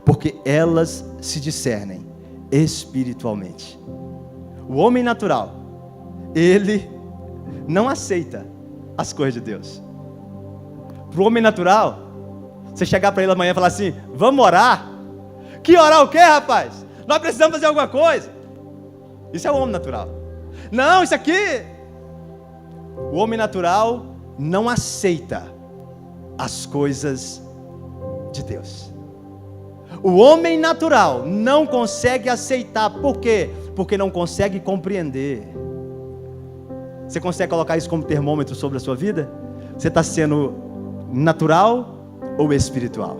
porque elas se discernem espiritualmente. O homem natural, ele não aceita as coisas de Deus. Para o homem natural, você chegar para ele amanhã e falar assim: vamos orar? Que orar o quê, rapaz? Nós precisamos fazer alguma coisa. Isso é o homem natural. Não, isso aqui. O homem natural não aceita as coisas de Deus. O homem natural não consegue aceitar. Por quê? Porque não consegue compreender. Você consegue colocar isso como termômetro sobre a sua vida? Você está sendo natural ou espiritual?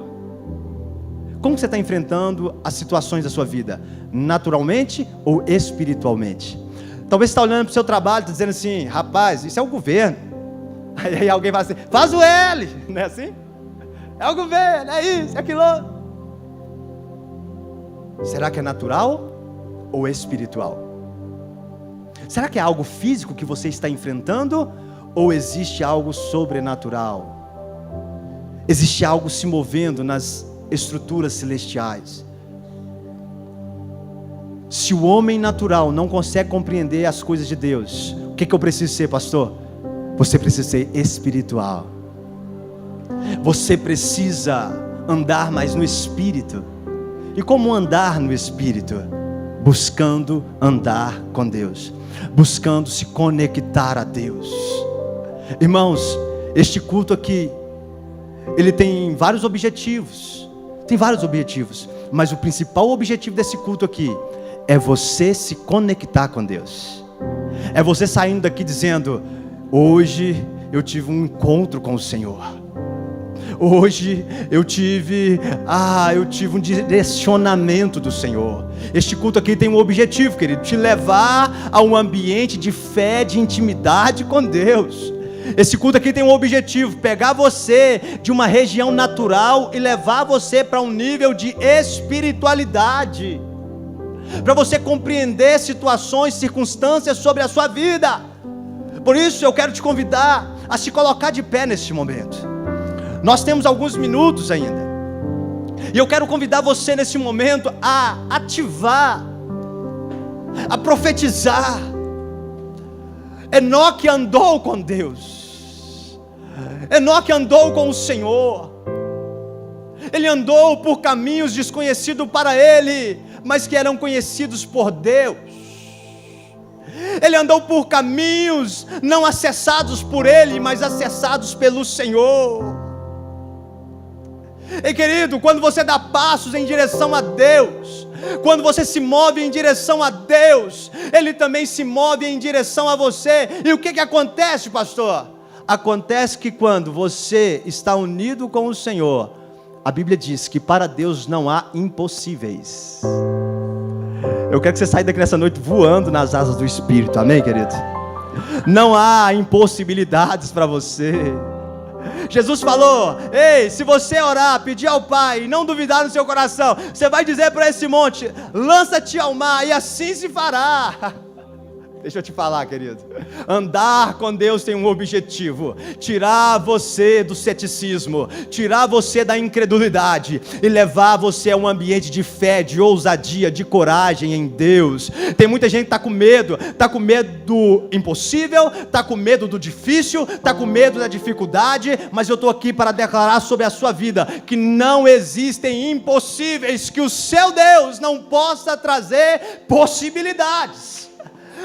Como você está enfrentando as situações da sua vida? Naturalmente ou espiritualmente? Talvez você está olhando para o seu trabalho e está dizendo assim: rapaz, isso é o governo. Aí alguém fala assim: faz o L, não é assim? É o governo, é isso, é aquilo. Será que é natural ou espiritual? Será que é algo físico que você está enfrentando, ou existe algo sobrenatural? Existe algo se movendo nas estruturas celestiais? Se o homem natural não consegue compreender as coisas de Deus, o que eu preciso ser, pastor? Você precisa ser espiritual. Você precisa andar mais no Espírito. E como andar no Espírito? Buscando andar com Deus, buscando se conectar a Deus. Irmãos, este culto aqui, ele tem vários objetivos. Mas o principal objetivo desse culto aqui é você se conectar com Deus. É você saindo daqui dizendo: hoje eu tive um encontro com o Senhor. Hoje eu tive um direcionamento do Senhor. Este culto aqui tem um objetivo, querido: te levar a um ambiente de fé, de intimidade com Deus. Esse culto aqui tem um objetivo: pegar você de uma região natural e levar você para um nível de espiritualidade, para você compreender situações, circunstâncias sobre a sua vida. Por isso eu quero te convidar a se colocar de pé neste momento. Nós temos alguns minutos ainda, e eu quero convidar você nesse momento a ativar, a profetizar. Enoque andou com Deus, Enoque andou com o Senhor, ele andou por caminhos desconhecidos para ele, mas que eram conhecidos por Deus. Ele andou por caminhos não acessados por ele, mas acessados pelo Senhor. E querido, quando você dá passos em direção a Deus, quando você se move em direção a Deus, Ele também se move em direção a você. E o que acontece, pastor? Acontece que quando você está unido com o Senhor, a Bíblia diz que para Deus não há impossíveis. Eu quero que você saia daqui nessa noite voando nas asas do Espírito, amém, querido? Não há impossibilidades para você. Jesus falou: ei, se você orar, pedir ao Pai e não duvidar no seu coração, você vai dizer para esse monte: lança-te ao mar, e assim se fará. Deixa eu te falar, querido. Andar com Deus tem um objetivo: tirar você do ceticismo, tirar você da incredulidade e levar você a um ambiente de fé, de ousadia, de coragem em Deus. Tem muita gente que está com medo do impossível, está com medo do difícil, está com medo da dificuldade, mas eu estou aqui para declarar sobre a sua vida que não existem impossíveis, que o seu Deus não possa trazer possibilidades.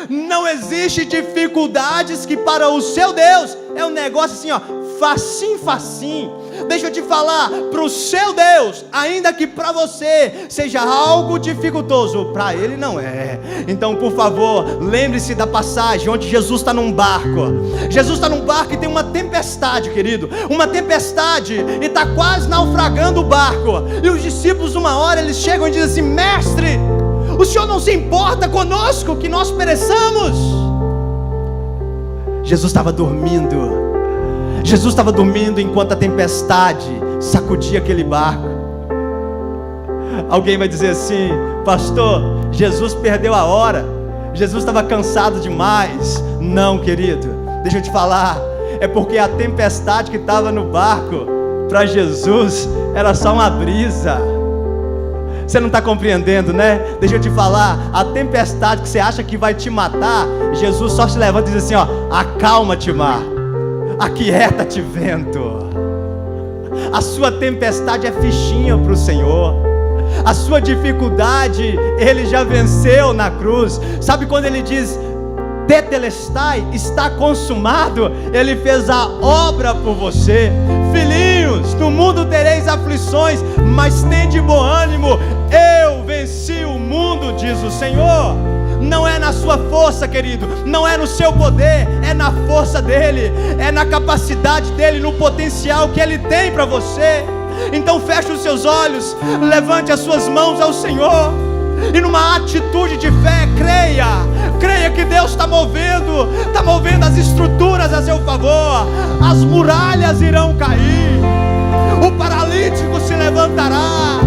Não existe dificuldades que para o seu Deus é um negócio assim, ó, facinho, facinho. Deixa eu te falar, para o seu Deus, ainda que para você seja algo dificultoso, para Ele não é. Então, por favor, lembre-se da passagem onde Jesus está num barco. Jesus está num barco e tem uma tempestade, querido, uma tempestade, e está quase naufragando o barco. E os discípulos, uma hora, eles chegam e dizem assim: mestre, o Senhor não se importa conosco, que nós pereçamos? Jesus estava dormindo. Jesus estava dormindo enquanto a tempestade sacudia aquele barco. Alguém vai dizer assim: pastor, Jesus perdeu a hora, Jesus estava cansado demais. Não, querido, deixa eu te falar, é porque a tempestade que estava no barco, para Jesus, era só uma brisa. Você não está compreendendo, né? Deixa eu te falar, a tempestade que você acha que vai te matar, Jesus só se levanta e diz assim, ó: acalma-te, mar, aquieta-te, vento. A sua tempestade é fichinha para o Senhor. A sua dificuldade, Ele já venceu na cruz. Sabe quando Ele diz tetelestai, está consumado? Ele fez a obra por você. Filhinhos, no mundo tereis aflições, mas tende bom ânimo, eu venci o mundo, diz o Senhor. Não é na sua força, querido, não é no seu poder, é na força dEle, é na capacidade dEle, no potencial que Ele tem para você. Então feche os seus olhos, levante as suas mãos ao Senhor, e numa atitude de fé, creia que Deus está movendo as estruturas a seu favor. As muralhas irão cair, o paralítico se levantará,